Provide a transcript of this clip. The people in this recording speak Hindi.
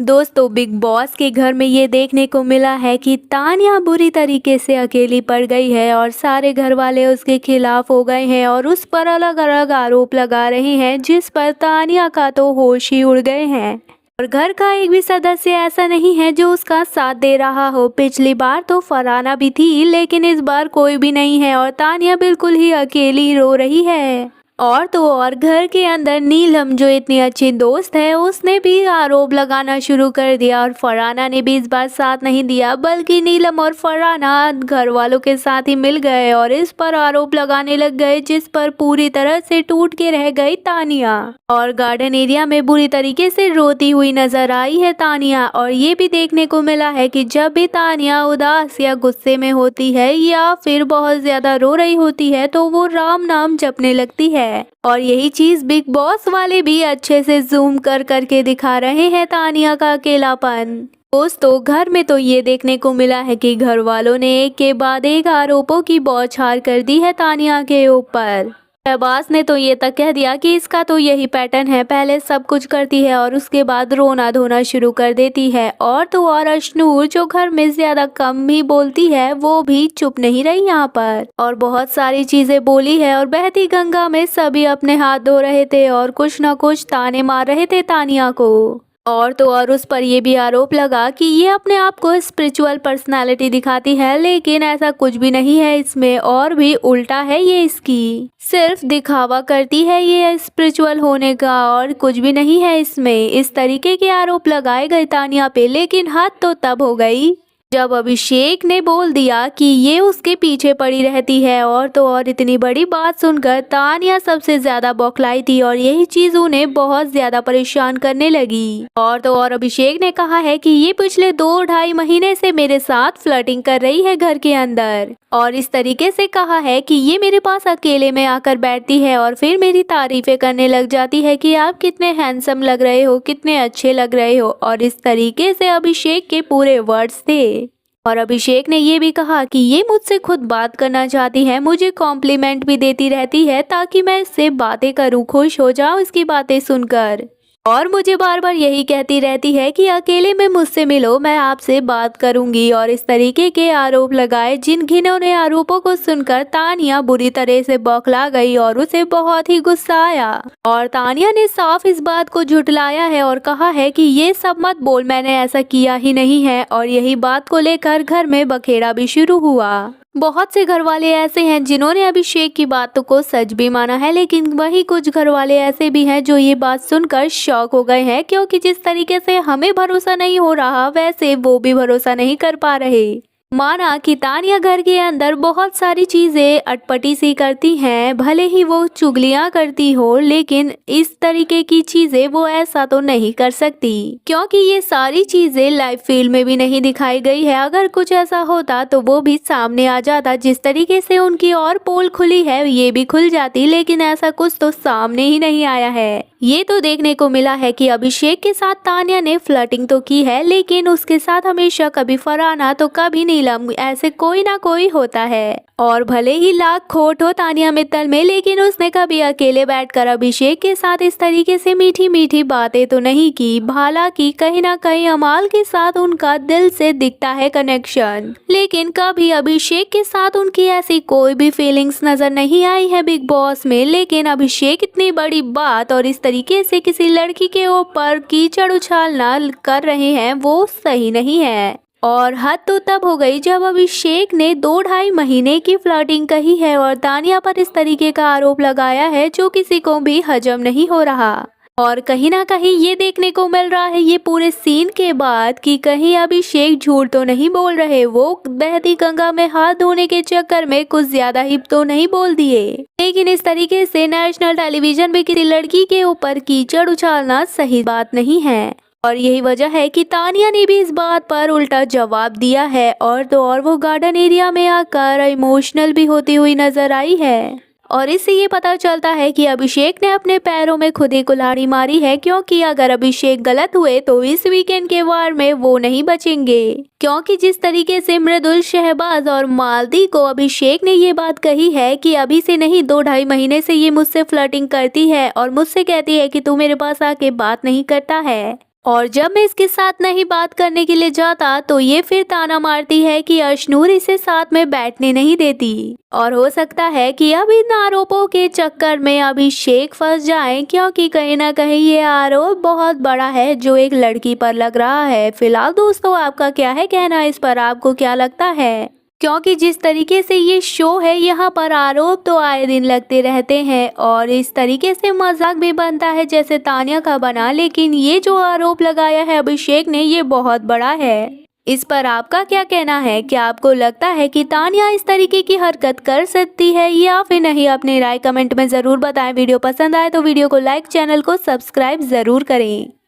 दोस्तों, बिग बॉस के घर में ये देखने को मिला है कि तानिया बुरी तरीके से अकेली पड़ गई है और सारे घर वाले उसके खिलाफ हो गए हैं और उस पर अलग अलग आरोप लगा रहे हैं, जिस पर तानिया का तो होश ही उड़ गए हैं। और घर का एक भी सदस्य ऐसा नहीं है जो उसका साथ दे रहा हो। पिछली बार तो फरहाना भी थी, लेकिन इस बार कोई भी नहीं है और तानिया बिल्कुल ही अकेली रो रही है। और तो और घर के अंदर नीलम, जो इतनी अच्छी दोस्त है, उसने भी आरोप लगाना शुरू कर दिया और फरहाना ने भी इस बार साथ नहीं दिया, बल्कि नीलम और फरहाना घर वालों के साथ ही मिल गए और इस पर आरोप लगाने लग गए, जिस पर पूरी तरह से टूट के रह गई तानिया। और गार्डन एरिया में बुरी तरीके से रोती हुई नजर आई है तानिया। और ये भी देखने को मिला है कि जब भी तानिया उदास या गुस्से में होती है या फिर बहुत ज्यादा रो रही होती है तो वो राम नाम जपने लगती है। और यही चीज बिग बॉस वाले भी अच्छे से जूम कर करके दिखा रहे हैं तानिया का अकेलापन। दोस्तों, घर में तो ये देखने को मिला है कि घर वालों ने एक के बाद एक आरोपों की बौछार कर दी है तानिया के ऊपर। शहबाज ने तो ये तक कह दिया कि इसका तो यही पैटर्न है, पहले सब कुछ करती है और उसके बाद रोना धोना शुरू कर देती है। और तो और अशनूर, जो घर में ज्यादा कम ही बोलती है, वो भी चुप नहीं रही यहाँ पर और बहुत सारी चीजें बोली है। और बहती गंगा में सभी अपने हाथ धो रहे थे और कुछ न कुछ ताने मार रहे थे तानिया को। और तो और उस पर यह भी आरोप लगा कि ये अपने आप को स्पिरिचुअल पर्सनालिटी दिखाती है, लेकिन ऐसा कुछ भी नहीं है इसमें, और भी उल्टा है ये इसकी। सिर्फ दिखावा करती है ये स्पिरिचुअल होने का और कुछ भी नहीं है इसमें। इस तरीके के आरोप लगाए गए तानिया पे, लेकिन हद तो तब हो गई जब अभिषेक ने बोल दिया कि ये उसके पीछे पड़ी रहती है। और तो और इतनी बड़ी बात सुनकर तानिया सबसे ज्यादा बौखलाई थी और यही चीज उन्हें बहुत ज्यादा परेशान करने लगी। और तो और अभिषेक ने कहा है कि ये पिछले 2-2.5 महीने से मेरे साथ फ्लर्टिंग कर रही है घर के अंदर, और इस तरीके से कहा है कि ये मेरे पास अकेले में आकर बैठती है और फिर मेरी तारीफें करने लग जाती है कि आप कितने हैंडसम लग रहे हो, कितने अच्छे लग रहे हो। और इस तरीके से अभिषेक के पूरे वर्ड्स थे। और अभिषेक ने ये भी कहा कि ये मुझसे खुद बात करना चाहती है, मुझे कॉम्प्लीमेंट भी देती रहती है ताकि मैं इससे बातें करूं, खुश हो जाऊं इसकी बातें सुनकर। और मुझे बार बार यही कहती रहती है कि अकेले में मुझसे मिलो, मैं आपसे बात करूंगी। और इस तरीके के आरोप लगाए, जिन घिनौने आरोपों को सुनकर तानिया बुरी तरह से बौखला गई और उसे बहुत ही गुस्सा आया। और तानिया ने साफ इस बात को झुठलाया है और कहा है कि ये सब मत बोल, मैंने ऐसा किया ही नहीं है। और यही बात को लेकर घर में बखेड़ा भी शुरू हुआ। बहुत से घर वाले ऐसे हैं जिन्होंने अभिषेक की बातों को सच भी माना है, लेकिन वही कुछ घर वाले ऐसे भी हैं जो ये बात सुनकर शॉक हो गए हैं, क्योंकि जिस तरीके से हमें भरोसा नहीं हो रहा, वैसे वो भी भरोसा नहीं कर पा रहे। माना कि तानिया घर के अंदर बहुत सारी चीजें अटपटी सी करती हैं, भले ही वो चुगलियां करती हो, लेकिन इस तरीके की चीजें वो ऐसा तो नहीं कर सकती, क्योंकि ये सारी चीजें लाइफ फील्ड में भी नहीं दिखाई गई है। अगर कुछ ऐसा होता तो वो भी सामने आ जाता। जिस तरीके से उनकी और पोल खुली है, ये भी खुल जाती, लेकिन ऐसा कुछ तो सामने ही नहीं आया है। ये तो देखने को मिला है कि अभिषेक के साथ तानिया ने फ्लर्टिंग तो की है, लेकिन उसके साथ हमेशा कभी फरहाना तो कभी नीलम, ऐसे कोई ना कोई होता है। और भले ही लाख खोट हो तानिया मित्तल में, लेकिन उसने कभी अकेले बैठकर अभिषेक के साथ इस तरीके से मीठी मीठी बातें तो नहीं की। हालांकि कहीं ना कहीं अमाल के साथ उनका दिल से दिखता है कनेक्शन, लेकिन कभी अभिषेक के साथ उनकी ऐसी कोई भी फीलिंग्स नजर नहीं आई है बिग बॉस में। लेकिन अभिषेक इतनी बड़ी बात और इस तरीके से किसी लड़की के ऊपर कीचड़ उछालना कर रहे हैं, वो सही नहीं है। और हद तो तब हो गई जब अभिषेक ने 2-2.5 महीने की फ्लर्टिंग कही है और तानिया पर इस तरीके का आरोप लगाया है, जो किसी को भी हजम नहीं हो रहा। और कहीं ना कहीं ये देखने को मिल रहा है ये पूरे सीन के बाद कि कहीं अभिषेक झूठ तो नहीं बोल रहे, वो बहती गंगा में हाथ धोने के चक्कर में कुछ ज्यादा ही तो नहीं बोल दिए। लेकिन इस तरीके से नेशनल टेलीविजन पे किसी लड़की के ऊपर कीचड़ उछालना सही बात नहीं है। और यही वजह है कि तानिया ने भी इस बात पर उल्टा जवाब दिया है। और तो और वो गार्डन एरिया में आकर इमोशनल भी होती हुई नजर आई है। और इससे ये पता चलता है कि अभिषेक ने अपने पैरों में खुद ही कुल्हाड़ी मारी है, क्योंकि अगर अभिषेक गलत हुए तो इस वीकेंड के वार में वो नहीं बचेंगे। क्योंकि जिस तरीके से मृदुल, शहबाज और मालती को अभिषेक ने ये बात कही है कि अभी से नहीं 2-2.5 महीने से ये मुझसे फ्लर्टिंग करती है और मुझसे कहती है कि तू मेरे पास आके बात नहीं करता है, और जब मैं इसके साथ नहीं बात करने के लिए जाता तो ये फिर ताना मारती है कि अशनूर इसे साथ में बैठने नहीं देती। और हो सकता है कि अब इन आरोपों के चक्कर में अभिषेक फंस जाए, क्योंकि कहीं ना कहीं ये आरोप बहुत बड़ा है जो एक लड़की पर लग रहा है। फिलहाल दोस्तों, आपका क्या है कहना इस पर, आपको क्या लगता है? क्योंकि जिस तरीके से ये शो है, यहाँ पर आरोप तो आए दिन लगते रहते हैं और इस तरीके से मजाक भी बनता है जैसे तानिया का बना, लेकिन ये जो आरोप लगाया है अभिषेक ने, ये बहुत बड़ा है। इस पर आपका क्या कहना है? क्या आपको लगता है कि तानिया इस तरीके की हरकत कर सकती है या फिर नहीं? अपनी राय कमेंट में ज़रूर बताएं। वीडियो पसंद आए तो वीडियो को लाइक, चैनल को सब्सक्राइब ज़रूर करें।